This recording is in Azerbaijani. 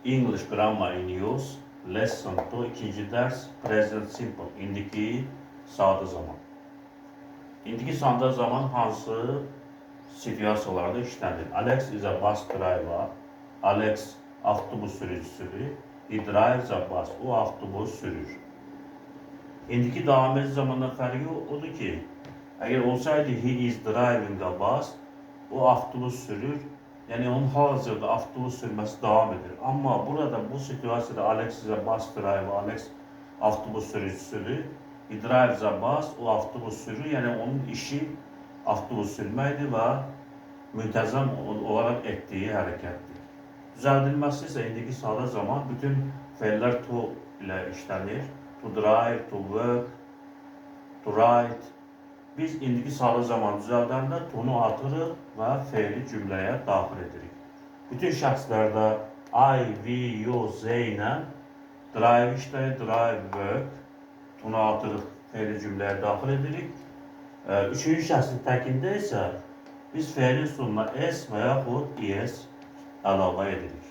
English Grammar in Use Lesson 2 ikinci ders Present Simple indiki sadə zaman. İndiki sadə zaman hansı situasiyalarda işlənir? Alex is a bus driver. Alex avtobus sürücüsüdür. He drives a bus. O avtobus sürür. İndiki davam edici zamandan fərqi odur ki, əgər olsaydı he is driving a bus, o avtobus sürür. Yani onun hazırda avtobus sürmesi devam edir. Ama burada bu situasiyada Alex is a bus driver, Alex avtobus sürücüsüdür. He drives a bus, o avtobus sürür. Yani onun işi avtobus sürməkdir və müntəzəm olarak etdiyi hərəkətdir. Düzəldilməsi isə indiki sadə zaman bütün fe'llər to ilə işlənir. To drive, to work, to write. Biz indiki sadə zaman düzəldəndə tonu atırıq və fe'li cümləyə daxil edirik. Bütün şəxslərdə I, we, you, they ilə drive işləyir, drive, work. Tonu atırıq, fe'li cümləyə daxil edirik. Üçüncü şəxsin təkində isə biz fe'lin sonuna s və yaxud es əlavə edirik.